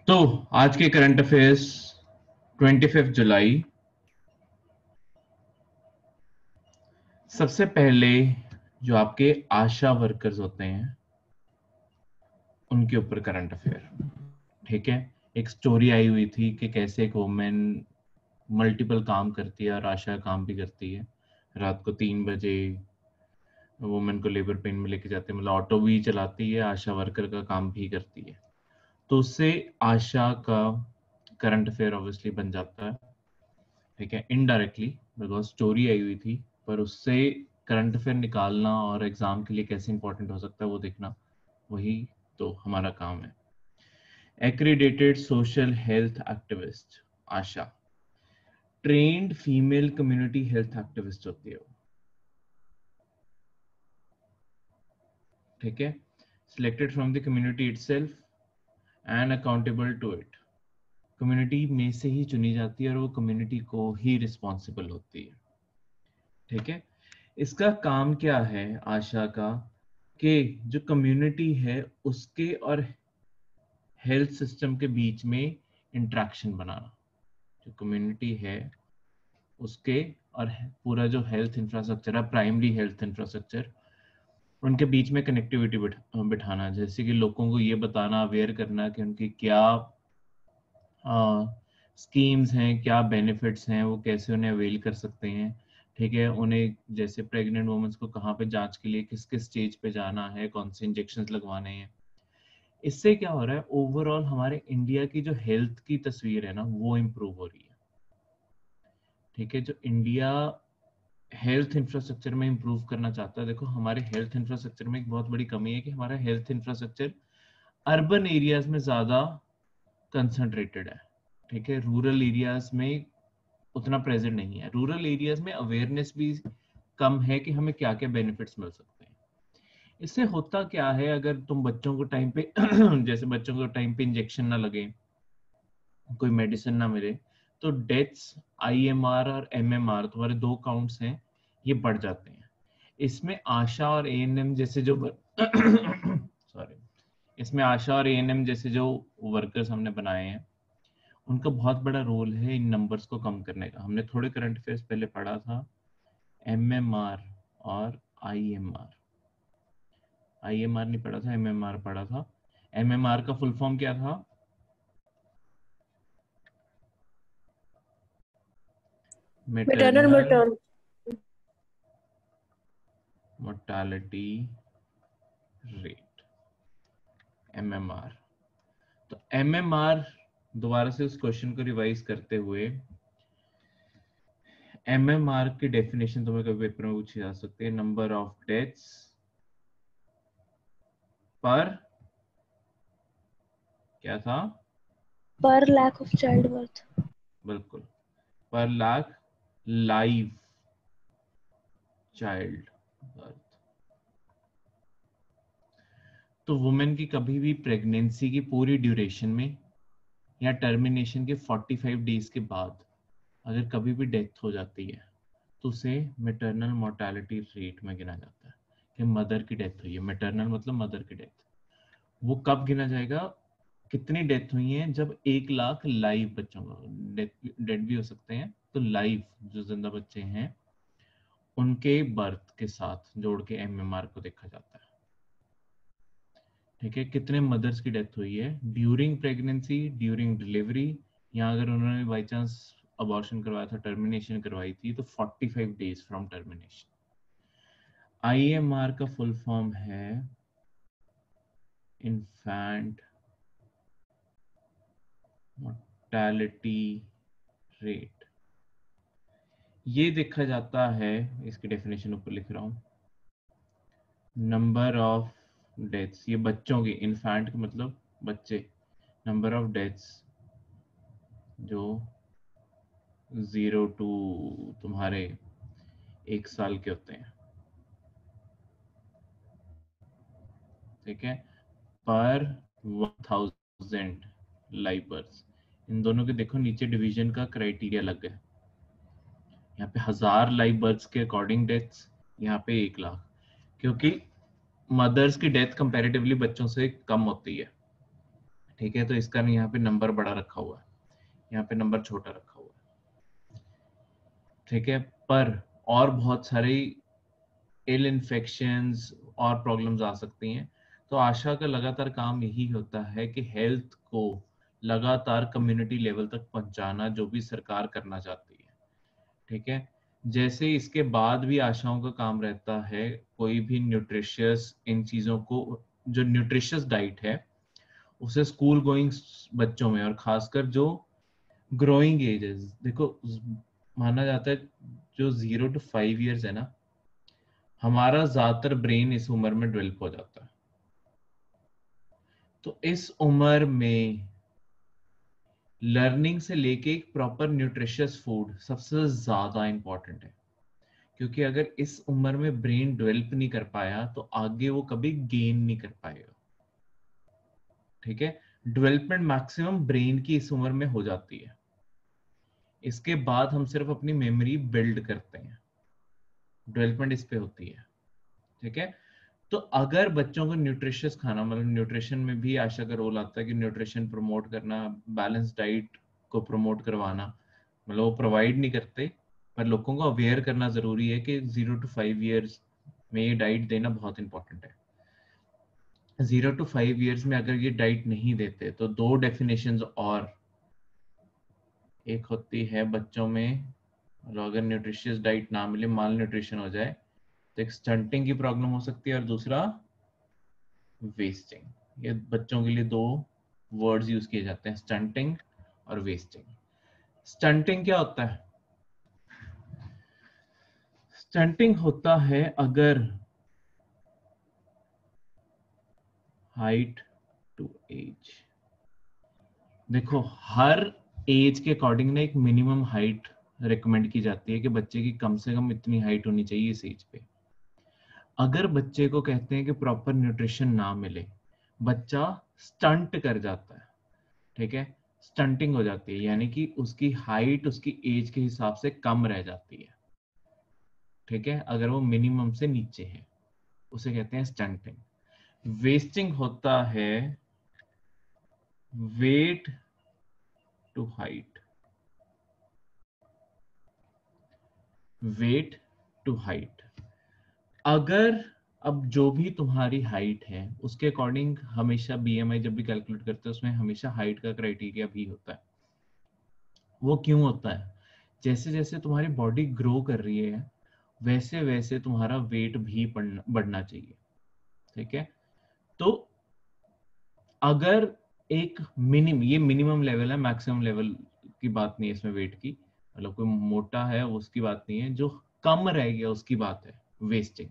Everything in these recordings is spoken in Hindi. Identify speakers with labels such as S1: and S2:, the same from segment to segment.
S1: तो आज के करंट अफेयर्स 25 जुलाई। सबसे पहले जो आपके आशा वर्कर्स होते हैं उनके ऊपर करंट अफेयर। ठीक है, एक स्टोरी आई हुई थी कि कैसे एक वुमेन मल्टीपल काम करती है और आशा काम भी करती है। रात को 3 बजे वुमेन को लेबर पेन में लेके जाते हैं, मतलब ऑटो भी चलाती है, आशा वर्कर का काम भी करती है। तो उससे आशा का करंट अफेयर ऑब्वियसली बन जाता है। ठीक है, इनडायरेक्टली बिकॉज स्टोरी आई हुई थी, पर उससे करंट अफेयर निकालना और एग्जाम के लिए कैसे इंपॉर्टेंट हो सकता है वो देखना, वही तो हमारा काम है। Accredited social health activist ASHA trained female community health activist होती है वो। ठीक है, selected from the community itself and accountable to it. Community में से ही चुनी जाती है और वो कम्युनिटी को ही रिस्पॉन्सिबल होती है। ठीक है, इसका काम क्या है आशा का, कि जो कम्युनिटी है उसके और हेल्थ सिस्टम के बीच में इंटरेक्शन बनाना। जो कम्युनिटी है उसके और पूरा जो हेल्थ इंफ्रास्ट्रक्चर है, प्राइमरी हेल्थ इंफ्रास्ट्रक्चर, उनके बीच में कनेक्टिविटी बिठाना। जैसे कि लोगों को ये बताना, अवेयर करना कि उनकी क्या स्कीम्स हैं, क्या बेनिफिट्स हैं, वो कैसे उन्हें अवेल कर सकते हैं। ठीक है, उन्हें जैसे प्रेग्नेंट वुमेन्स को कहाँ पे जांच के लिए किस किस स्टेज पे जाना है, कौन से इंजेक्शन लगवाने हैं। इससे क्या हो रहा है, ओवरऑल हमारे इंडिया की जो हेल्थ की तस्वीर है ना वो इम्प्रूव हो रही है। ठीक है, जो इंडिया हेल्थ इंफ्रास्ट्रक्चर में इंप्रूव करना चाहता है, देखो हमारे हेल्थ इंफ्रास्ट्रक्चर में एक बहुत बड़ी कमी है कि हमारा हेल्थ इंफ्रास्ट्रक्चर अर्बन एरियाज में ज्यादा कंसंट्रेटेड है। ठीक है, रूरल एरियाज में उतना प्रेजेंट नहीं है। रूरल एरियाज में अवेयरनेस भी कम है कि हमें क्या क्या बेनिफिट्स मिल सकते हैं। इससे होता क्या है, अगर तुम बच्चों को टाइम पे जैसे बच्चों को टाइम पे इंजेक्शन ना लगे, कोई मेडिसिन ना मिले, तो डेथ्स आईएमआर और एमएमआर तुम्हारे दो काउंट्स हैं, ये बढ़ जाते हैं। इसमें आशा और एएनएम जैसे जो सॉरी इसमें आशा और एएनएम जैसे जो वर्कर्स हमने बनाए हैं, उनका बहुत बड़ा रोल है इन नंबर्स को कम करने का। हमने थोड़े करंट अफेयर्स पहले पढ़ा था, एमएमआर और आईएमआर। आईएमआर नहीं पढ़ा था, एमएमआर पढ़ा था। एमएमआर का फुल फॉर्म क्या था?
S2: Maternal
S1: maternal mortality rate, MMR. तो एमएमआर, दोबारा से उस क्वेश्चन को रिवाइज करते हुए, एमएमआर की डेफिनेशन तुम्हें कभी पेपर में पूछी जा सकती है, नंबर ऑफ डेथ्स पर, क्या था?
S2: पर लैक ऑफ चाइल्ड बर्थ।
S1: बिल्कुल, पर लाख लाइव चाइल्ड बर्थ। तो वुमेन की कभी भी प्रेगनेंसी की पूरी ड्यूरेशन में या टर्मिनेशन के 45 डेज के बाद अगर कभी भी डेथ हो जाती है तो उसे मैटरनल मोर्टालिटी रेट में गिना जाता है कि मदर की डेथ हुई है। मैटरनल मतलब मदर की डेथ। वो कब गिना जाएगा, कितनी डेथ हुई है? जब 1 लाख लाइव बच्चों को, डेड भी हो सकते हैं, तो लाइव जो जिंदा बच्चे हैं उनके बर्थ के साथ जोड़ के एमएमआर को देखा जाता है। ठीक है, कितने मदर्स की डेथ हुई है ड्यूरिंग प्रेगनेंसी, ड्यूरिंग डिलीवरी, या अगर उन्होंने बाई चांस अबॉर्शन करवाया था, टर्मिनेशन करवाई थी, तो 45 डेज फ्रॉम टर्मिनेशन। आईएमआर का फुल फॉर्म है इन्फेंट मोर्टेलिटी रेट। ये देखा जाता है, इसकी डेफिनेशन ऊपर लिख रहा हूं, नंबर ऑफ डेथ्स, ये बच्चों की, इन्फेंट का मतलब बच्चे, नंबर ऑफ डेथ्स जो 0 टू तुम्हारे 1 साल के होते हैं। ठीक है, पर 1000 लाइव बर्थ। इन दोनों के देखो नीचे डिवीजन का क्राइटेरिया लग गया। यहाँ पे 1000 लाइव बर्थ के अकॉर्डिंग डेथ्स, यहाँ पे 1 लाख, क्योंकि मदर्स की डेथ कंपैरेटिवली बच्चों से कम होती है। ठीक है, तो इसका नहीं यहाँ पे नंबर बड़ा रखा हुआ है, यहाँ पे नंबर छोटा रखा हुआ है, ठीक है। पर और बहुत सारी इल इन्फेक्शंस और प्रॉब्लम्स आ सकती हैं। तो आशा का लगातार काम यही होता है कि हेल्थ को लगातार कम्युनिटी लेवल तक पहुंचाना, जो भी सरकार करना चाहती है, ठीक है। जैसे इसके बाद भी आशाओं का काम रहता है कोई भी न्यूट्रिशियस इन चीज़ों को, जो न्यूट्रिशियस डाइट है उसे स्कूल गोइंग बच्चों में, और खासकर जो ग्रोइंग एजेस, देखो माना जाता है जो 0 to 5 years है ना, हमारा ज्यादातर ब्रेन इस उम्र में डेवलप हो जाता है। तो इस उम्र में लर्निंग से लेके एक प्रॉपर न्यूट्रिशियस फूड सबसे ज्यादा इंपॉर्टेंट है, क्योंकि अगर इस उम्र में ब्रेन डेवलप नहीं कर पाया तो आगे वो कभी गेन नहीं कर पाएगा, ठीक है। डेवलपमेंट मैक्सिमम ब्रेन की इस उम्र में हो जाती है, इसके बाद हम सिर्फ अपनी मेमोरी बिल्ड करते हैं, डेवलपमेंट इस पे होती है, ठीक है। तो अगर बच्चों को न्यूट्रिशियस खाना, मतलब न्यूट्रिशन में भी आशा का रोल आता है कि न्यूट्रिशन प्रमोट करना, बैलेंस डाइट को प्रमोट करवाना, मतलब वो प्रोवाइड नहीं करते, पर लोगों को अवेयर करना जरूरी है कि 0 to 5 years में ये डाइट देना बहुत इंपॉर्टेंट है। 0 to 5 years में अगर ये डाइट नहीं देते तो दो डेफिनेशंस और, एक होती है बच्चों में, और अगर न्यूट्रिशियस डाइट ना मिले, माल न्यूट्रिशन हो जाए, तो एक स्टंटिंग की प्रॉब्लम हो सकती है, और दूसरा वेस्टिंग। ये बच्चों के लिए दो वर्ड्स यूज किए जाते हैं, स्टंटिंग और वेस्टिंग। स्टंटिंग क्या होता है? स्टंटिंग होता है अगर हाइट टू एज, देखो हर एज के अकॉर्डिंग ना एक मिनिमम हाइट रिकमेंड की जाती है कि बच्चे की कम से कम इतनी हाइट होनी चाहिए इस एज पे। अगर बच्चे को कहते हैं कि प्रॉपर न्यूट्रिशन ना मिले, बच्चा स्टंट कर जाता है, ठीक है, स्टंटिंग हो जाती है, यानी कि उसकी हाइट उसकी एज के हिसाब से कम रह जाती है, ठीक है, अगर वो मिनिमम से नीचे है उसे कहते हैं स्टंटिंग। वेस्टिंग होता है weight to height, weight to height. अगर अब जो भी तुम्हारी हाइट है उसके अकॉर्डिंग हमेशा बीएमआई जब भी कैलकुलेट करते हैं उसमें हमेशा हाइट का क्राइटेरिया भी होता है। वो क्यों होता है? जैसे जैसे तुम्हारी बॉडी ग्रो कर रही है वैसे वैसे तुम्हारा वेट भी बढ़ना चाहिए, ठीक है। तो अगर एक ये मिनिमम लेवल है, मैक्सिमम लेवल की बात नहीं है इसमें वेट की, मतलब कोई मोटा है उसकी बात नहीं है, जो कम रह गया उसकी बात है वेस्टिंग।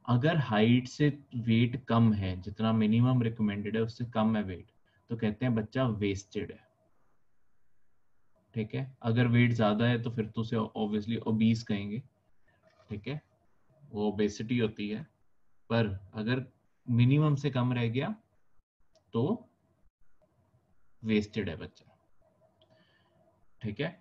S1: अगर हाइट से वेट कम है, जितना मिनिमम रिकमेंडेड है उससे कम है वेट, तो कहते हैं बच्चा वेस्टेड है, ठीक है। अगर वेट ज्यादा है तो फिर तो उसे ऑब्वियसली ओबीस कहेंगे, ठीक है, वो ओबेसिटी होती है। पर अगर मिनिमम से कम रह गया तो वेस्टेड है बच्चा, ठीक है।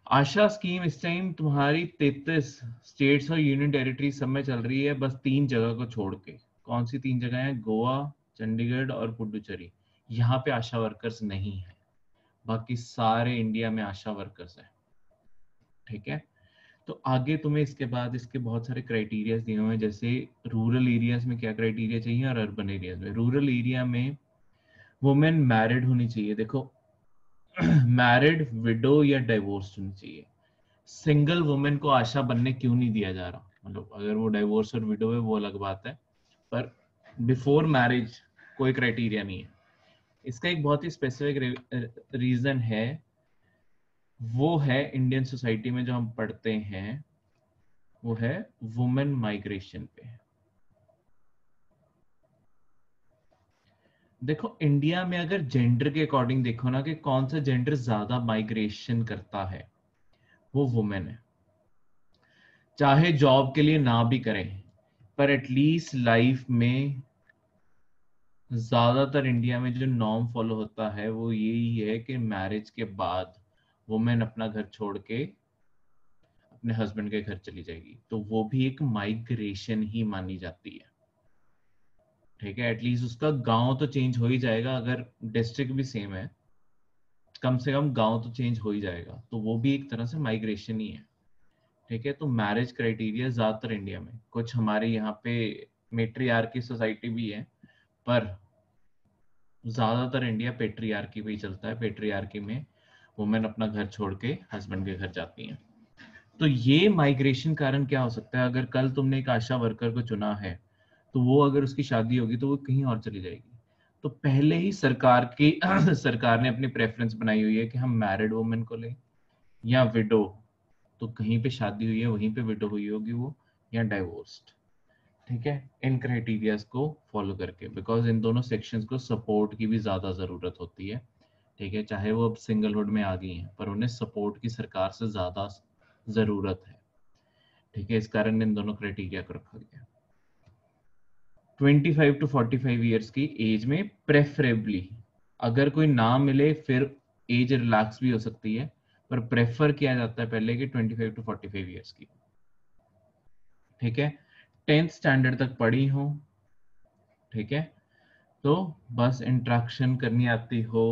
S1: आशा स्कीम इस टाइम तुम्हारी 33 स्टेट्स और यूनियन टेरिटरी सब में चल रही है, बस 3 जगह को छोड़ के। कौन सी 3 जगह हैं? गोवा, चंडीगढ़ और पुडुचेरी। यहाँ पे आशा वर्कर्स नहीं है, बाकी सारे इंडिया में आशा वर्कर्स है, ठीक है। तो आगे तुम्हें इसके बाद इसके बहुत सारे क्राइटेरिया दिए हुए हैं, जैसे रूरल एरियाज में क्या क्राइटेरिया चाहिए और अर्बन एरियाज में। रूरल एरिया में वुमेन मैरिड होनी चाहिए, देखो मैरिड, विडो या डाइवोर्स होनी चाहिए। सिंगल वुमेन को आशा बनने क्यों नहीं दिया जा रहा? मतलब अगर वो डाइवोर्स और विडो है वो अलग बात है, पर बिफोर मैरिज कोई क्राइटेरिया नहीं है। इसका एक बहुत ही स्पेसिफिक रीजन है, वो है इंडियन सोसाइटी में जो हम पढ़ते हैं, वो है वुमेन माइग्रेशन पे। देखो इंडिया में अगर जेंडर के अकॉर्डिंग देखो ना कि कौन सा जेंडर ज्यादा माइग्रेशन करता है, वो वुमेन है। चाहे जॉब के लिए ना भी करें, पर एटलीस्ट लाइफ में ज्यादातर इंडिया में जो नॉर्म फॉलो होता है वो यही है कि मैरिज के बाद वुमेन अपना घर छोड़ के अपने हस्बैंड के घर चली जाएगी, तो वो भी एक माइग्रेशन ही मानी जाती है, ठीक है, एटलीस्ट उसका गांव तो चेंज हो ही जाएगा, अगर डिस्ट्रिक्ट भी सेम है कम से कम गांव तो चेंज हो ही जाएगा, तो वो भी एक तरह से माइग्रेशन ही है। ठीक है, तो मैरिज क्राइटेरिया ज्यादातर इंडिया में, कुछ हमारे यहाँ पे मेट्रियार्की सोसाइटी भी है, पर ज्यादातर इंडिया पेट्रियार्की पे ही चलता है। पेट्रियार्की में वुमेन अपना घर छोड़ के हस्बैंड के घर जाती हैं। तो ये माइग्रेशन कारण क्या हो सकता है, अगर कल तुमने एक आशा वर्कर को चुना है तो वो अगर उसकी शादी होगी तो वो कहीं और चली जाएगी। तो पहले ही सरकार की सरकार ने अपनी प्रेफरेंस बनाई हुई है कि हम मैरिड वुमेन को लें या विडो, तो कहीं पे शादी हुई है वहीं पे विडो हुई होगी वो, या डाइवोर्स्ड। ठीक है, इन क्राइटेरियाज को फॉलो करके, बिकॉज इन दोनों सेक्शंस को सपोर्ट की भी ज्यादा जरूरत होती है। ठीक है, चाहे वो अब सिंगलहुड में आ गई हैं पर उन्हें सपोर्ट की सरकार से ज्यादा जरूरत है। ठीक है, इस कारण इन दोनों क्राइटेरिया को रखा गया। 25 to 45 ईयर्स की एज में प्रेफरेबली, अगर कोई ना मिले फिर एज रिलैक्स भी हो सकती है, पर प्रेफर किया जाता है पहले कि 25 to 45 ईयर्स की। ठीक है, 10th स्टैंडर्ड तक पढ़ी हो। ठीक है, तो बस इंट्रैक्शन करनी आती हो,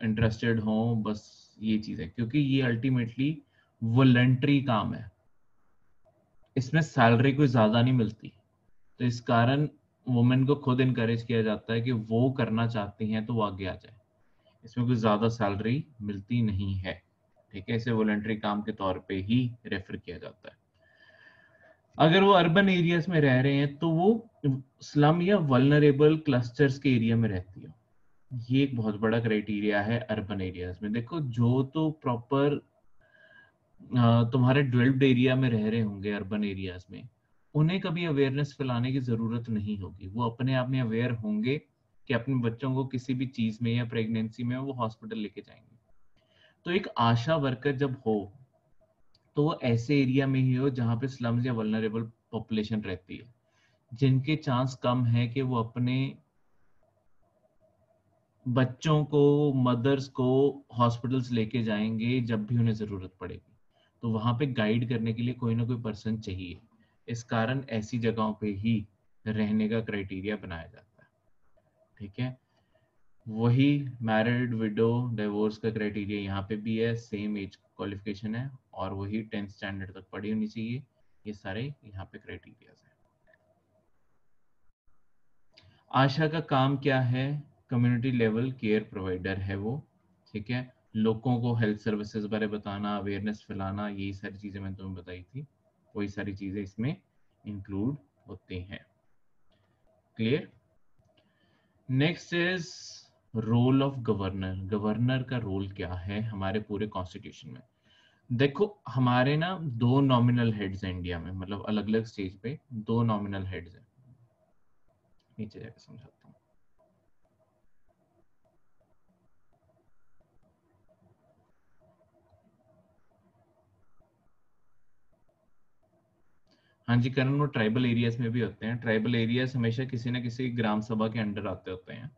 S1: इंटरेस्टेड हो, बस ये चीज है, क्योंकि ये अल्टीमेटली वॉलंटरी काम है, इसमें सैलरी कोई ज्यादा नहीं मिलती। तो इस कारण वुमेन को खुद इनकरेज किया जाता है कि वो करना चाहती हैं तो वो आगे आ जाए, इसमें कोई ज्यादा सैलरी मिलती नहीं है। ठीक है, इसे वॉलंटरी काम के तौर पे ही रेफर किया जाता है। अगर वो अर्बन एरियाज में रह रहे हैं तो वो स्लम या वल्नरेबल क्लस्टर्स के एरिया में रहती है। ये एक बहुत बड़ा क्राइटेरिया है अर्बन एरियाज में। देखो, जो तो प्रॉपर तुम्हारे डेवलप्ड एरिया में रह रहे होंगे अर्बन एरियाज में, उन्हें कभी अवेयरनेस फैलाने की जरूरत नहीं होगी, वो अपने आप में अवेयर होंगे कि अपने बच्चों को किसी भी चीज में या प्रेगनेंसी में वो हॉस्पिटल लेके जाएंगे। तो एक आशा वर्कर जब हो तो वो ऐसे एरिया में ही हो जहाँ पे स्लम्स या वल्नरेबल पॉपुलेशन रहती है, जिनके चांस कम है कि वो अपने बच्चों को, मदर्स को हॉस्पिटल्स लेके जाएंगे जब भी उन्हें जरूरत पड़ेगी। तो वहां पे गाइड करने के लिए कोई ना कोई पर्सन चाहिए, इस कारण ऐसी जगहों पे ही रहने का क्राइटेरिया बनाया जाता है। ठीक है, वही मैरिड, विडो, डिवोर्स का क्राइटेरिया यहाँ पे भी है, सेम एज क्वालिफिकेशन है, और वही 10th स्टैंडर्ड तक पढ़ी होनी चाहिए। ये सारे यहाँ पे क्राइटेरिया है। आशा का काम क्या है, कम्युनिटी लेवल केयर प्रोवाइडर है वो। ठीक है, लोगों को हेल्थ सर्विसेज बारे बताना, अवेयरनेस फैलाना, यही सारी चीजें मैंने तुम्हें बताई थी, वही सारी चीजें इसमें इंक्लूड होती हैं। Clear? Next is role of governor. Governor का रोल क्या है हमारे पूरे कॉन्स्टिट्यूशन में? देखो, हमारे ना दो नॉमिनल हेड्स हैं इंडिया में, मतलब अलग अलग स्टेज पे दो नॉमिनल हेड्स हैं। नीचे जाकर समझाता हूँ। हाँ जी करण, वो ट्राइबल एरियाज में भी होते हैं। ट्राइबल एरियाज हमेशा किसी ना किसी ग्राम सभा के अंडर आते होते हैं।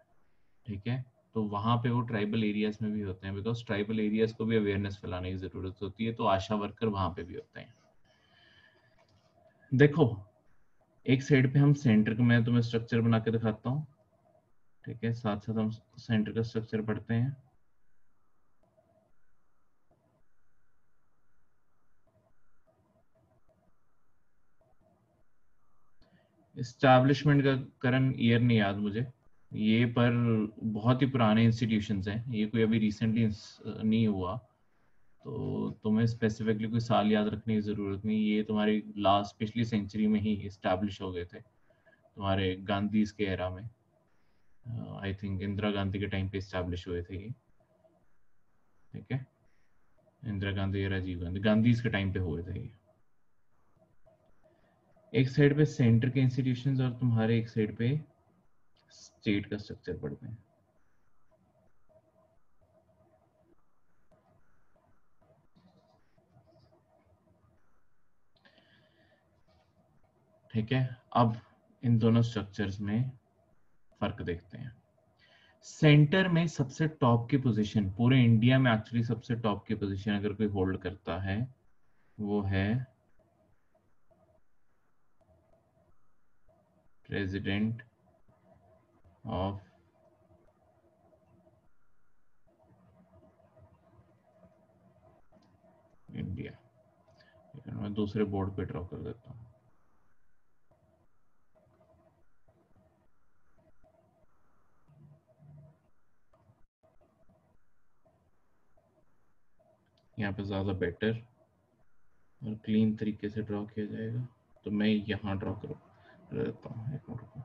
S1: ठीक है, तो वहां पे वो ट्राइबल एरियाज में भी होते हैं, बिकॉज ट्राइबल एरियाज को भी अवेयरनेस फैलाने की जरूरत होती है, तो आशा वर्कर वहां पे भी होते हैं। देखो, एक साइड पे हम सेंटर का, मैं तुम्हें स्ट्रक्चर बना के दिखाता हूँ। ठीक है, साथ साथ हम सेंटर का स्ट्रक्चर पढ़ते हैं। एस्टैब्लिशमेंट का करण ईयर नहीं याद मुझे ये, पर बहुत ही पुराने इंस्टीट्यूशंस हैं, ये कोई अभी रिसेंटली नहीं हुआ, तो तुम्हें स्पेसिफिकली कोई साल याद रखने की जरूरत नहीं। ये तुम्हारी लास्ट पिछली सेंचुरी में ही इस्टेब्लिश हो गए थे, तुम्हारे गांधी के एरा में। आई थिंक इंदिरा गांधी के टाइम पे इस्टेब्लिश हुए थे ये। ठीक है, इंदिरा गांधी या राजीव गांधी, गांधी के टाइम पे हुए थे ये। एक साइड पे सेंटर के इंस्टीट्यूशंस और तुम्हारे एक साइड पे स्टेट का स्ट्रक्चर पढ़ते हैं। ठीक है, अब इन दोनों स्ट्रक्चर्स में फर्क देखते हैं। सेंटर में सबसे टॉप की पोजीशन, पूरे इंडिया में एक्चुअली सबसे टॉप की पोजीशन अगर कोई होल्ड करता है वो है प्रेसिडेंट ऑफ इंडिया। मैं दूसरे बोर्ड पे ड्रॉ कर देता हूँ। यहाँ पे ज्यादा बेटर और क्लीन तरीके से ड्रॉ किया जाएगा, तो मैं यहाँ ड्रॉ कर देता हूँ। एक मिनट को,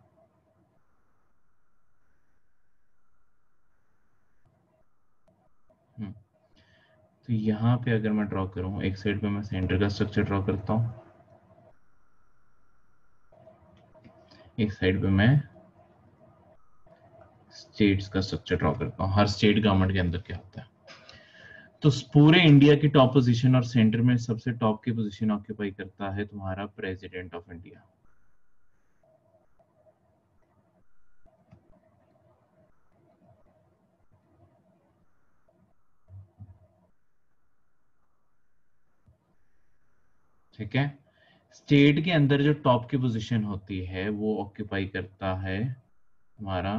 S1: तो यहाँ पे अगर मैं ड्रॉ करूँ, एक साइड पे मैं सेंटर का स्ट्रक्चर ड्रॉ करता हूँ, एक साइड पे मैं स्टेट्स का स्ट्रक्चर ड्रॉ करता हूँ, हर स्टेट गवर्नमेंट के अंदर क्या होता है। तो पूरे इंडिया की टॉप पोजीशन और सेंटर में सबसे टॉप की पोजीशन ऑक्यूपाई करता है तुम्हारा प्रेसिडेंट ऑफ इंडिया। ठीक है, स्टेट के अंदर जो टॉप की पोजीशन होती है वो ऑक्यूपाई करता है हमारा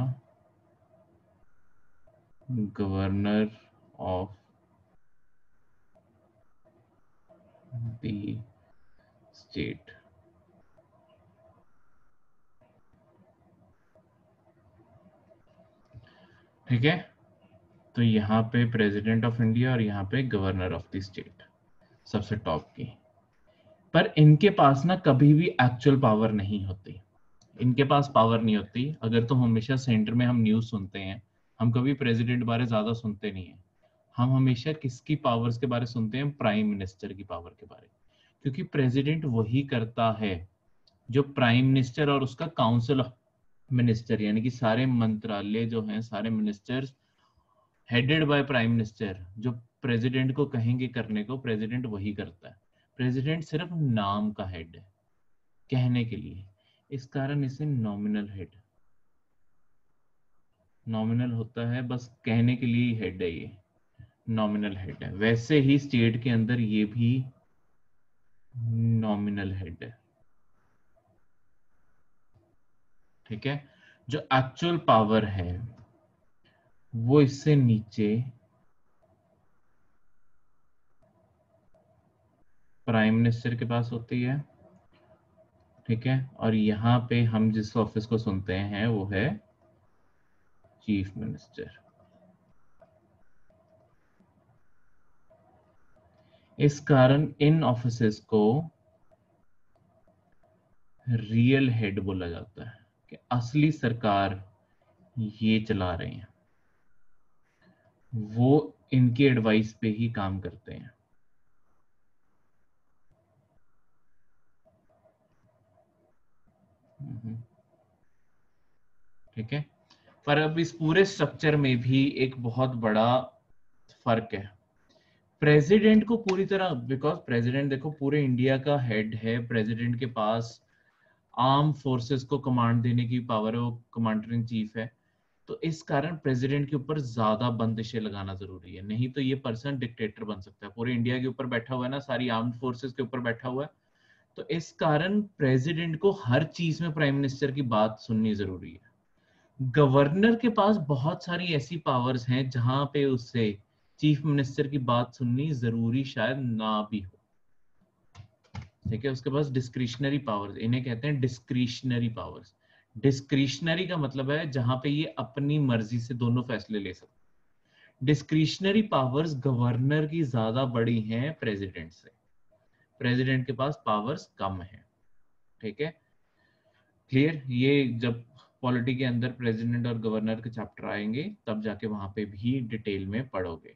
S1: गवर्नर ऑफ द स्टेट। ठीक है, तो यहाँ पे प्रेसिडेंट ऑफ इंडिया और यहाँ पे गवर्नर ऑफ द स्टेट सबसे टॉप की। पर इनके पास ना कभी भी एक्चुअल पावर नहीं होती, इनके पास पावर नहीं होती। अगर तो हमेशा सेंटर में हम न्यूज सुनते हैं, हम कभी प्रेसिडेंट बारे ज्यादा सुनते नहीं है। हम हमेशा किसकी पावर्स के बारे सुनते हैं? प्राइम मिनिस्टर की पावर के बारे। क्योंकि प्रेसिडेंट वही करता है जो प्राइम मिनिस्टर और उसका काउंसिल ऑफ मिनिस्टर, यानी कि सारे मंत्रालय जो हैं, सारे ministers headed by prime minister, जो प्रेसिडेंट को कहेंगे करने को, प्रेसिडेंट वही करता है। प्रेसिडेंट सिर्फ नाम का हेड है, कहने के लिए। इस कारण इसे नॉमिनल हेड, नॉमिनल होता है, बस कहने के लिए हेड है, ये नॉमिनल हेड है। वैसे ही स्टेट के अंदर ये भी नॉमिनल हेड है। ठीक है, जो एक्चुअल पावर है वो इससे नीचे प्राइम मिनिस्टर के पास होती है। ठीक है, और यहाँ पे हम जिस ऑफिस को सुनते हैं वो है चीफ मिनिस्टर। इस कारण इन ऑफिसेस को रियल हेड बोला जाता है, कि असली सरकार ये चला रहे हैं, वो इनकी एडवाइस पे ही काम करते हैं। ठीक है, पर अब इस पूरे स्ट्रक्चर में भी एक बहुत बड़ा फर्क है। प्रेसिडेंट को पूरी तरह, बिकॉज प्रेसिडेंट देखो पूरे इंडिया का हेड है, प्रेसिडेंट के पास आर्म फोर्सेस को कमांड देने की पावर है, वो कमांडर इन चीफ है। तो इस कारण प्रेसिडेंट के ऊपर ज्यादा बंदिशें लगाना जरूरी है, नहीं तो ये पर्सन डिक्टेटर बन सकता है। पूरे इंडिया के ऊपर बैठा हुआ है ना, सारी आर्म्ड फोर्सेस के ऊपर बैठा हुआ है, तो इस कारण प्रेसिडेंट को हर चीज में प्राइम मिनिस्टर की बात सुननी जरूरी है। गवर्नर के पास बहुत सारी ऐसी पावर्स हैं जहां पे उससे चीफ मिनिस्टर की बात सुननी जरूरी शायद ना भी हो। ठीक है, उसके पास डिस्क्रिशनरी पावर्स, इन्हें कहते हैं डिस्क्रिशनरी पावर्स। डिस्क्रिशनरी का मतलब है जहां पे ये अपनी मर्जी से दोनों फैसले ले सकते हैं। डिस्क्रिशनरी पावर्स गवर्नर की ज्यादा बड़ी हैं प्रेसिडेंट से, प्रेसिडेंट के पास पावर्स कम है। ठीक है, क्लियर? ये जब पॉलिटी के अंदर प्रेसिडेंट और गवर्नर के चैप्टर आएंगे तब जाके वहां पे भी डिटेल में पढ़ोगे।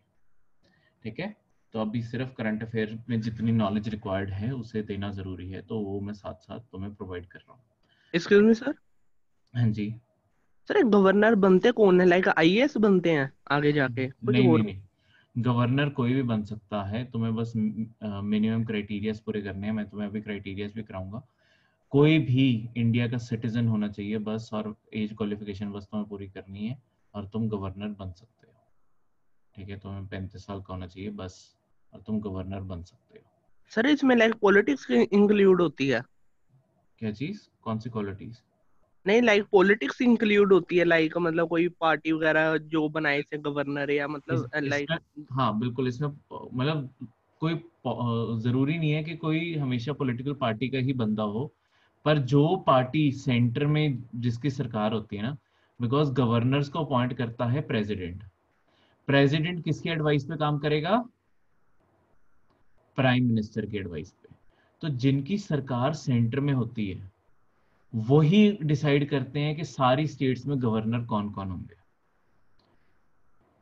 S1: ठीक है, तो अभी सिर्फ करंट अफेयर में जितनी नॉलेज रिक्वायर्ड है उसे देना जरूरी है, तो वो मैं साथ साथ तुम्हें प्रोवाइड कर रहा हूँ।
S3: Excuse me sir.
S1: हाँ जी।
S3: सर गवर्नर बनते कौन है? लाइक आईएएस बनते हैं आगे जाके कुछ
S1: नहीं नहीं
S3: और?
S1: नहीं, गवर्नर कोई भी बन सकता है, तुम्हें बस मिनिमम क्राइटेरियाज पूरे करने हैं। मैं तुम्हें अभी क्राइटेरियाज भी कराऊंगा। कोई भी इंडिया का सिटीजन होना चाहिए बस, और एज क्वालिफिकेशन बस तुम्हें पूरी करनी है और तुम गवर्नर बन सकते हो। ठीक है, तुम्हें 35 साल का होना चाहिए बस, और तुम गवर्नर बन सकते हो।
S3: सर इसमें लाइक पॉलिटिक्स इंक्लूड होती है?
S1: क्या चीज? कौन सी क्वालिटीज?
S3: नहीं लाइक पॉलिटिक्स इंक्लूड होती है, लाइक मतलब कोई पार्टी वगैरह जो बनाए से गवर्नर, या मतलब लाइक।
S1: इसमें हाँ बिल्कुल, इसमें मतलब कोई जरूरी नहीं है कि कोई हमेशा पॉलिटिकल पार्टी का ही बंदा हो, पर जो पार्टी सेंटर में जिसकी सरकार होती है ना, बिकॉज गवर्नर्स को अपॉइंट करता है प्रेसिडेंट। प्रेसिडेंट किसकी एडवाइस पे काम करेगा? प्राइम मिनिस्टर की एडवाइस पे। तो जिनकी सरकार सेंटर में होती है वही डिसाइड करते हैं कि सारी स्टेट्स में गवर्नर कौन कौन होंगे।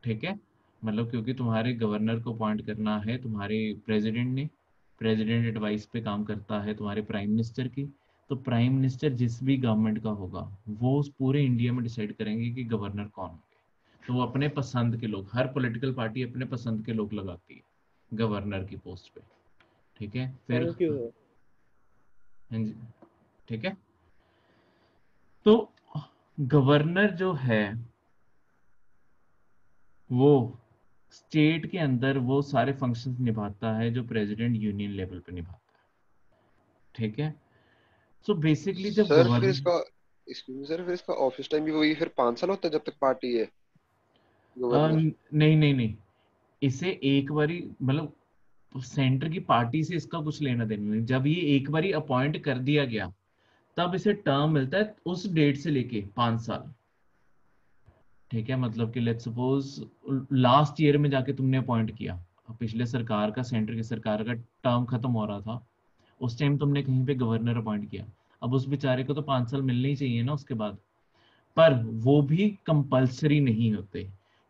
S1: ठीक है, मतलब क्योंकि तुम्हारे गवर्नर को अपॉइंट करना है तुम्हारे प्रेसिडेंट ने, प्रेसिडेंट एडवाइस पे काम करता है तुम्हारे प्राइम मिनिस्टर की। तो प्राइम मिनिस्टर जिस भी गवर्नमेंट का होगा वो उस पूरे इंडिया में डिसाइड करेंगे कि गवर्नर कौन होंगे। तो वो अपने पसंद के लोग, हर पॉलिटिकल पार्टी अपने पसंद के लोग लगाती है गवर्नर की पोस्ट पे। ठीक है फिर,
S3: थैंक यू।
S1: हाँ जी, ठीक है। तो गवर्नर जो है वो स्टेट के अंदर वो सारे फंक्शंस निभाता है जो प्रेसिडेंट यूनियन लेवल पे निभाता है। ठीक है, सो बेसिकली जब
S4: सर फिर
S1: गवर्नर,
S4: इसका, एक्सक्यूज मी सर, फिर इसका ऑफिस टाइम भी वही फिर 5 साल होता है जब तक पार्टी है गवर्नर?
S1: नहीं नहीं नहीं, इसे एक बारी मतलब सेंटर की पार्टी से इसका कुछ लेना देना नहीं। जब ये एक बारी अपॉइंट कर दिया गया तब इसे टर्म मिलता है उस डेट से लेके 5 साल। ठीक है, मतलब कि लेट्स सपोज लास्ट ईयर में जाके तुमने अपॉइंट किया, पिछले सरकार का, सेंटर की सरकार का टर्म खत्म हो रहा था, उस टाइम तुमने कहीं पे गवर्नर अपॉइंट किया। अब उस बेचारे को तो 5 साल मिलने ही चाहिए ना उसके बाद। पर वो भी कंपल्सरी नहीं होते,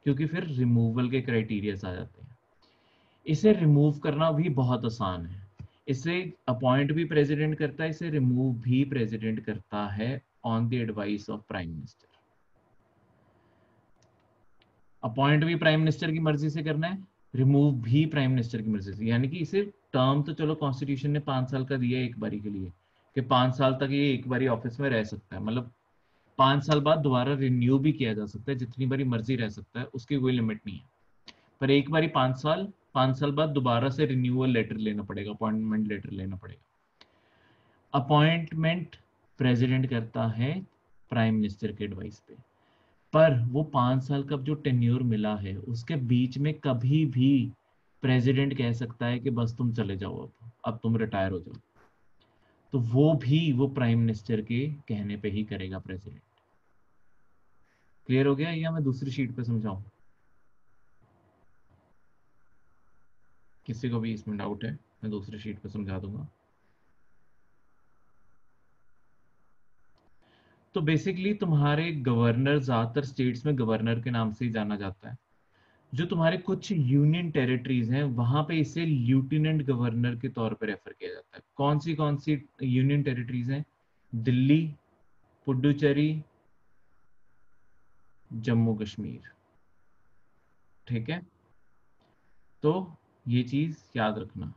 S1: क्योंकि फिर रिमूवल के क्राइटेरियाज आ जाते हैं। इसे रिमूव करना भी बहुत आसान है। इसे अपॉइंट भी प्रेसिडेंट करता है, इसे रिमूव भी प्रेसिडेंट करता है on the advice of prime minister. Appoint भी प्राइम मिनिस्टर की मर्जी से करना है, रिमूव भी प्राइम मिनिस्टर की मर्जी से। यानी कि इसे टर्म तो चलो कॉन्स्टिट्यूशन ने 5 साल का दिया है एक बारी के लिए, कि 5 साल तक ये एक बारी ऑफिस में रह सकता है, मतलब 5 साल बाद दोबारा रिन्यू भी किया जा सकता है, जितनी बारी मर्जी रह सकता है, उसकी कोई लिमिट नहीं है। पर एक बारी 5 साल, 5 साल बाद दोबारा से रिन्यूअल लेटर लेना पड़ेगा, अपॉइंटमेंट लेटर लेना पड़ेगा। अपॉइंटमेंट प्रेसिडेंट करता है प्राइम मिनिस्टर के एडवाइस पे। पर वो 5 साल का जो टेन्योर मिला है उसके बीच में कभी भी प्रेसिडेंट कह सकता है कि बस तुम चले जाओ, अब तुम रिटायर हो जाओ। तो वो भी वो प्राइम मिनिस्टर के कहने पे ही करेगा प्रेसिडेंट। क्लियर हो गया, या मैं दूसरी शीट पे समझाऊं? किसी को भी इसमें डाउट है मैं दूसरी शीट पे समझा दूंगा। तो बेसिकली तुम्हारे गवर्नर, ज्यादातर स्टेट्स में गवर्नर के नाम से ही जाना जाता है। जो तुम्हारे कुछ यूनियन टेरिटरीज हैं वहां पे इसे लेफ्टिनेंट गवर्नर के तौर पे रेफर किया जाता है। कौन सी यूनियन टेरिटरीज हैं? दिल्ली, पुडुचेरी, जम्मू कश्मीर। ठीक है, तो ये चीज याद रखना,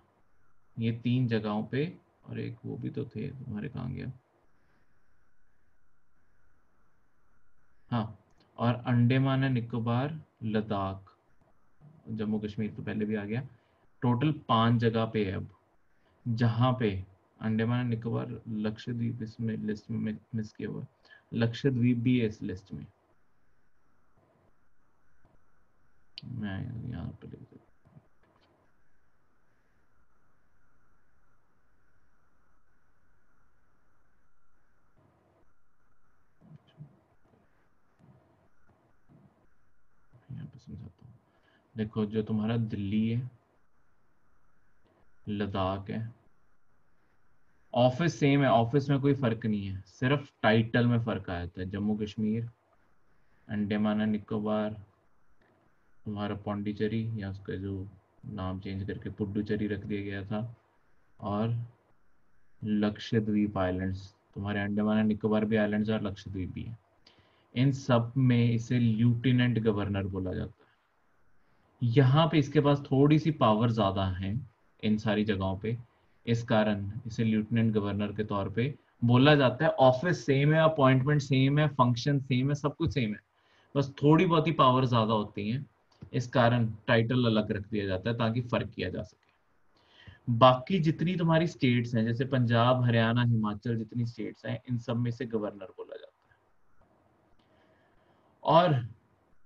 S1: ये 3 जगहों पे, और एक वो भी तो थे तुम्हारे, कहाँ गया, हाँ, और अंडमान एंड निकोबार, लद्दाख, जम्मू कश्मीर तो पहले भी आ गया। टोटल 5 जगह पे है अब, जहाँ पे अंडमान एंड निकोबार, लक्षद्वीप इसमें लिस्ट में मिस किया हुआ है, लक्षद्वीप भी है इस लिस्ट में। मैं यहाँ पे लिख देता हूँ, यहाँ पे समझाता हूँ। देखो, जो तुम्हारा दिल्ली है, लद्दाख है, ऑफिस सेम है, ऑफिस में कोई फर्क नहीं है, सिर्फ टाइटल में फर्क आया था। जम्मू कश्मीर, अंडमान एंड निकोबार, तुम्हारा पौंडीचेरी, या उसका जो नाम चेंज करके पुडुचेरी रख दिया गया था, और लक्षद्वीप आइलैंड्स, तुम्हारे अंडमान एंड निकोबार भी आइलैंड्स और लक्षद्वीप भी है। इन सब में इसे लेफ्टिनेंट गवर्नर बोला जाता है। यहाँ पे इसके पास थोड़ी सी पावर ज्यादा है इन सारी जगहों पे, इस कारण इसे लेफ्टिनेंट गवर्नर के तौर पे बोला जाता है। ऑफिस सेम है, अपॉइंटमेंट सेम है, फंक्शन सेम है, सब कुछ सेम है, बस थोड़ी बहुत ही पावर ज्यादा होती है, इस कारण टाइटल अलग रख दिया जाता है ताकि फर्क किया जा सके। बाकी जितनी तुम्हारी स्टेट्स हैं, जैसे पंजाब, हरियाणा, हिमाचल, जितनी स्टेट्स हैं, इन सब में से गवर्नर बोला जाता है। और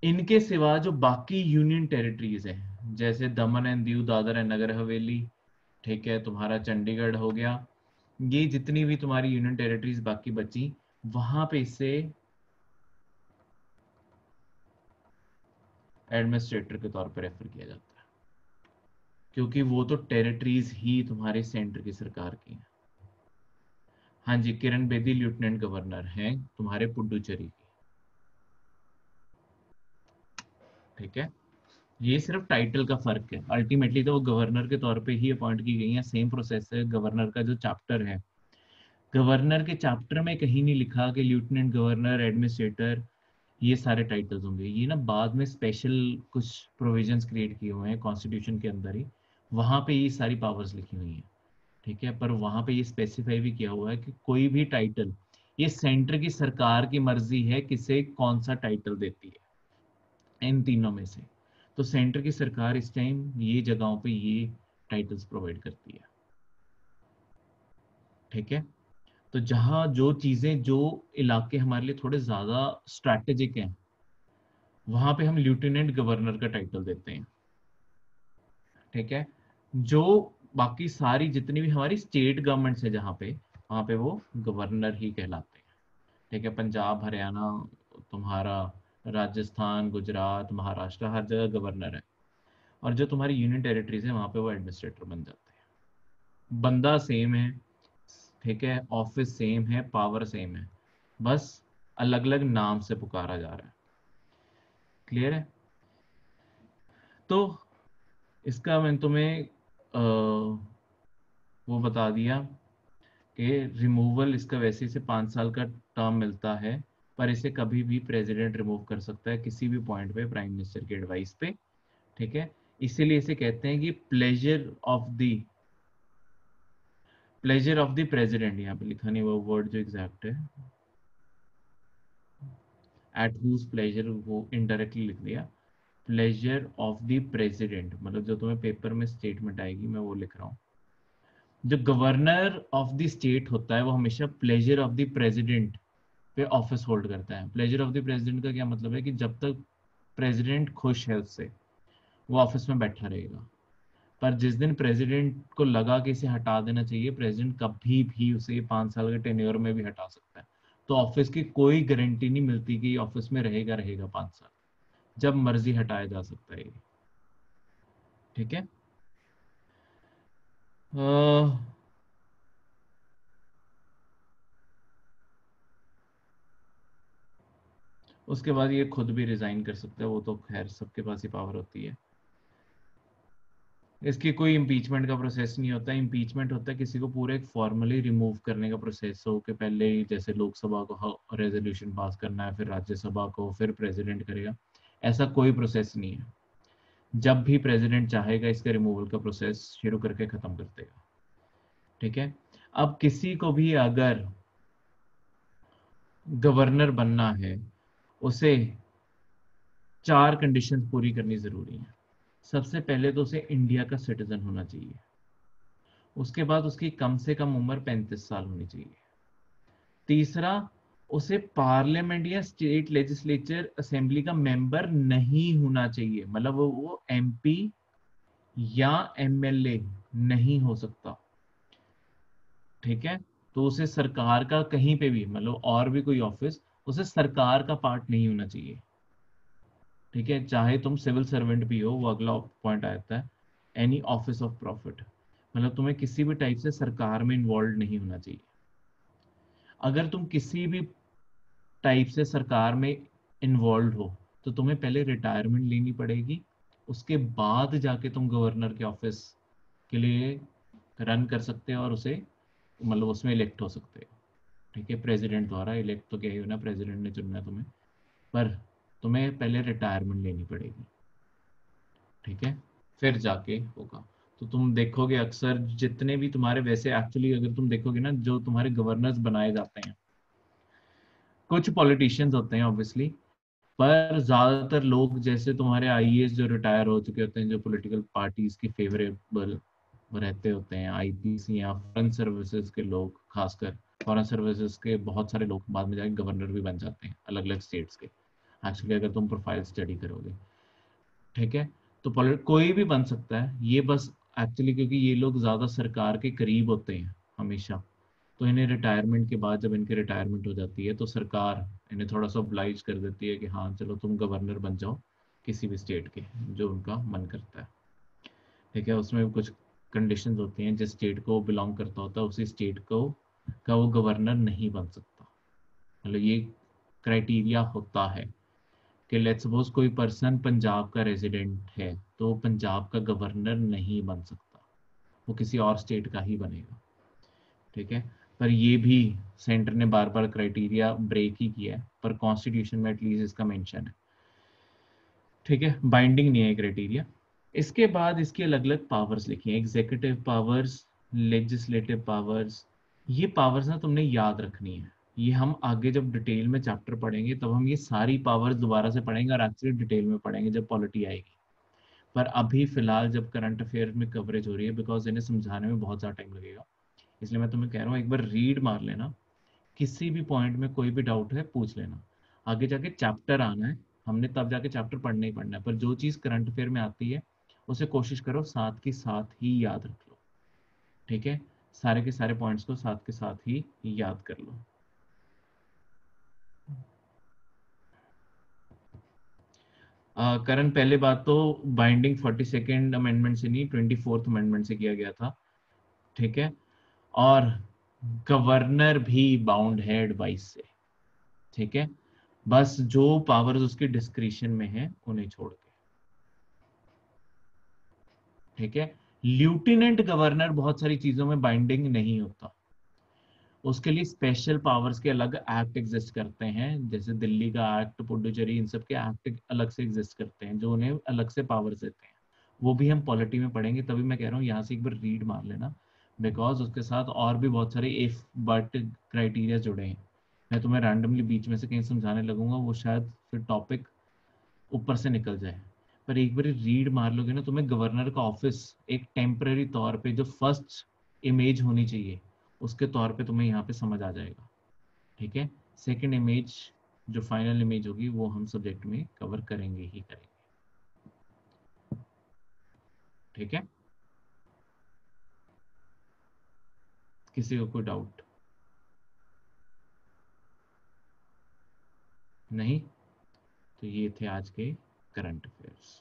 S1: इनके सिवा जो बाकी यूनियन टेरिटरीज हैं, जैसे दमन एंड दीव, दादर एंड नगर हवेली, ठीक है, तुम्हारा चंडीगढ़ हो गया, ये जितनी भी तुम्हारी यूनियन टेरिटरीज बाकी बची, वहां पे इसे एडमिनिस्ट्रेटर के तौर पर रेफर किया जाता है, क्योंकि वो तो टेरिटरीज ही तुम्हारे सेंटर की सरकार की हैं। हाँ जी, किरण बेदी लेफ्टिनेंट गवर्नर हैं तुम्हारे पुडुचेरी की, ठीक है। ये सिर्फ टाइटल का फर्क है, अल्टीमेटली तो वो गवर्नर के तौर पे ही अपॉइंट की गई है। सेम प्रोसेस है गवर्नर का जो चैप्टर है, गवर्नर के चैप्टर में कहीं नहीं लिखा कि लेफ्टिनेंट गवर्नर, एडमिनिस्ट्रेटर, ये सारे टाइटल्स होंगे। ये ना बाद में स्पेशल कुछ प्रोविजंस क्रिएट किए हुए हैं कॉन्स्टिट्यूशन के अंदर ही, वहां पे ये सारी पावर्स लिखी हुई हैं, ठीक है। पर वहां पे ये स्पेसिफाई भी किया हुआ है कि कोई भी टाइटल, ये सेंटर की सरकार की मर्जी है किसे कौन सा टाइटल देती है इन तीनों में से। तो सेंटर की सरकार इस टाइम ये जगहों पे ये टाइटल्स प्रोवाइड करती है, ठीक है। तो जहां जो चीजें, जो इलाके हमारे लिए थोड़े ज्यादा स्ट्रैटेजिक हैं, वहां पे हम लेफ्टिनेंट गवर्नर का टाइटल देते हैं, ठीक है। जो बाकी सारी जितनी भी हमारी स्टेट गवर्नमेंट्स है जहाँ पे, वहां पे वो गवर्नर ही कहलाते हैं, ठीक है। पंजाब, हरियाणा, तुम्हारा राजस्थान, गुजरात, महाराष्ट्र, हर जगह गवर्नर है। और जो तुम्हारी यूनियन टेरिटरीज है वहां पे वो एडमिनिस्ट्रेटर बन जाते हैं। बंदा सेम है, ठीक है, ऑफिस सेम है, पावर सेम है, बस अलग अलग नाम से पुकारा जा रहा है। क्लियर है? तो इसका मैं तुम्हें वो बता दिया कि रिमूवल इसका वैसे से 5 साल का टर्म मिलता है, पर इसे कभी भी प्रेसिडेंट रिमूव कर सकता है किसी भी पॉइंट पे प्राइम मिनिस्टर के एडवाइस पे, ठीक है। इसीलिए इसे कहते हैं कि प्लेजर ऑफ द प्रेसिडेंट, यहाँ पे लिखा नहीं वो वर्ड जो एग्जैक्ट है, एट हुज प्लेजर, वो इनडायरेक्टली लिख दिया, प्लेजर ऑफ द प्रेसिडेंट, मतलब जो तुम्हें पेपर में स्टेटमेंट आएगी मैं वो लिख रहा हूँ। जो गवर्नर ऑफ द स्टेट होता है वो हमेशा प्लेजर ऑफ द प्रेसिडेंट पे ऑफिस होल्ड करता है। प्लेजर ऑफ द प्रेसिडेंट का क्या मतलब है कि जब तक प्रेसिडेंट खुश है उससे, वो ऑफिस में बैठा रहेगा। पर जिस दिन प्रेसिडेंट को लगा कि इसे हटा देना चाहिए, प्रेसिडेंट कभी भी उसे 5 साल के टेन्योर में भी हटा सकता है। तो ऑफिस की कोई गारंटी नहीं मिलती कि ऑफिस में रहेगा 5 साल, जब मर्जी हटाया जा सकता है, ठीक है। उसके बाद ये खुद भी रिजाइन कर सकता है, वो तो खैर सबके पास ही पावर होती है। इसकी कोई इम्पीचमेंट का प्रोसेस नहीं होता। इम्पीचमेंट होता है किसी को पूरे एक फॉर्मली रिमूव करने का प्रोसेस हो, कि पहले ही जैसे लोकसभा को रेजोल्यूशन पास करना है, फिर राज्यसभा को, फिर प्रेसिडेंट करेगा। ऐसा कोई प्रोसेस नहीं है। जब भी प्रेसिडेंट चाहेगा इसके रिमूवल का प्रोसेस शुरू करके खत्म कर देगा, ठीक है। अब किसी को भी अगर गवर्नर बनना है, उसे 4 कंडीशंस पूरी करनी जरूरी है। सबसे पहले तो उसे इंडिया का सिटीजन होना चाहिए। उसके बाद उसकी कम से कम उम्र 35 साल होनी चाहिए। तीसरा, उसे पार्लियामेंट या स्टेट लेजिस्लेचर असेंबली का मेंबर नहीं होना चाहिए, मतलब वो एमपी या एमएलए नहीं हो सकता, ठीक है। तो उसे सरकार का कहीं पे भी, मतलब और भी कोई ऑफिस, उसे सरकार का पार्ट नहीं होना चाहिए, ठीक है। चाहे तुम सिविल सर्वेंट भी हो, वो अगला पॉइंट आता है, एनी ऑफिस ऑफ प्रॉफिट, मतलब तुम्हें किसी भी टाइप से सरकार में इन्वॉल्व नहीं होना चाहिए। अगर तुम किसी भी टाइप से सरकार में इन्वॉल्व हो तो तुम्हें पहले रिटायरमेंट लेनी पड़ेगी, उसके बाद जाके तुम गवर्नर के ऑफिस के लिए रन कर सकते हो और उसे, मतलब उसमें इलेक्ट हो सकते हो, ठीक है। प्रेसिडेंट द्वारा इलेक्ट तो क्या ही होना, प्रेसिडेंट ने चुनना है तुम्हें, पर तुम्हें पहले रिटायरमेंट लेनी पड़ेगी, ठीक है, फिर जाके होगा। तो तुम देखोगे अक्सर जितने भी तुम्हारे, वैसे एक्चुअली अगर तुम देखोगे ना, जो तुम्हारे गवर्नर्स बनाए जाते हैं, कुछ पॉलिटिशियंस होते हैं ऑब्वियसली, पर ज्यादातर लोग जैसे तुम्हारे आईएएस जो रिटायर हो चुके होते हैं, जो पॉलिटिकल पार्टीज के फेवरेबल रहते होते हैं, आईपीसी या फॉरेन सर्विसेज के लोग, खासकर फॉरेन सर्विसेज के बहुत सारे लोग बाद में जाके गवर्नर भी बन जाते हैं अलग अलग स्टेट्स के। एक्चुअली अगर तुम प्रोफाइल स्टडी करोगे, ठीक है। तो कोई भी बन सकता है, ये बस एक्चुअली क्योंकि ये लोग ज़्यादा सरकार के करीब होते हैं हमेशा, तो इन्हें रिटायरमेंट के बाद जब इनकी रिटायरमेंट हो जाती है तो सरकार इन्हें थोड़ा सा oblige कर देती है कि हाँ चलो तुम गवर्नर बन जाओ किसी भी स्टेट के, जो उनका मन करता है, ठीक है। उसमें भी कुछ कंडीशंस होती हैं, जिस स्टेट को बिलोंग करता होता है उसी स्टेट को का वो गवर्नर नहीं बन सकता, मतलब ये क्राइटेरिया होता है कि लेट्स सपोज कोई पर्सन पंजाब का रेजिडेंट है तो पंजाब का गवर्नर नहीं बन सकता, वो किसी और स्टेट का ही बनेगा, ठीक है। पर ये भी सेंटर ने बार बार क्राइटेरिया ब्रेक ही किया है, पर कॉन्स्टिट्यूशन में एटलीस्ट इसका मेंशन है, ठीक है। बाइंडिंग नहीं है क्राइटेरिया। इसके बाद इसकी अलग अलग पावर्स लिखी हैं, एग्जीक्यूटिव पावर्स, लेजिस्लेटिव पावर्स। ये पावर्स ना तुमने याद रखनी है, ये हम आगे जब डिटेल में चैप्टर पढ़ेंगे तब हम ये सारी पावर्स दोबारा से पढ़ेंगे और एक्चुअली डिटेल में पढ़ेंगे जब पॉलिटी आएगी। पर अभी फिलहाल जब करंट अफेयर में कवरेज हो रही है, बिकॉज इन्हें समझाने में बहुत ज़्यादा टाइम लगेगा, इसलिए मैं तुम्हें कह रहा हूँ एक बार रीड मार लेना, किसी भी पॉइंट में कोई भी डाउट है पूछ लेना। आगे जाके चैप्टर आना है, हमने तब जाके चैप्टर पढ़ना ही पढ़ना है, पर जो चीज़ करंट अफेयर में आती है उसे कोशिश करो साथ के साथ ही याद रख लो, ठीक है। सारे के सारे पॉइंट्स को साथ के साथ ही याद कर लो। करण, पहले बात तो बाइंडिंग 42nd अमेंडमेंट से नहीं 24th अमेंडमेंट से किया गया था, ठीक है। और गवर्नर भी बाउंड है एडवाइस से, ठीक है। बस जो पावर्स उसके डिस्क्रिशन में है उन्हें छोड़ के, ठीक है। लेफ्टिनेंट गवर्नर बहुत सारी चीजों में बाइंडिंग नहीं होता, उसके लिए स्पेशल पावर्स के अलग एक्ट एग्जिस्ट करते हैं, जैसे दिल्ली का एक्ट, पुडुचेरी, इन सब के एक्ट अलग से एग्जिस्ट करते हैं जो उन्हें अलग से पावर्स देते हैं। वो भी हम पॉलिटी में पढ़ेंगे, तभी मैं कह रहा हूँ यहाँ से एक बार रीड मार लेना, बिकॉज उसके साथ और भी बहुत सारे इफ बट क्राइटेरिया जुड़े हैं। मैं तुम्हें रैंडमली बीच में से कहीं समझाने लगूंगा, वो शायद फिर टॉपिक ऊपर से निकल जाए। पर एक बार रीड मार लोगे ना, तुम्हें गवर्नर का ऑफिस एक टेम्पररी तौर पे जो फर्स्ट इमेज होनी चाहिए उसके तौर पे तुम्हें यहाँ पे समझ आ जाएगा, ठीक है। सेकंड इमेज जो फाइनल इमेज होगी वो हम सब्जेक्ट में कवर करेंगे ही करेंगे, ठीक है। किसी को कोई डाउट नहीं? तो ये थे आज के करंट अफेयर्स।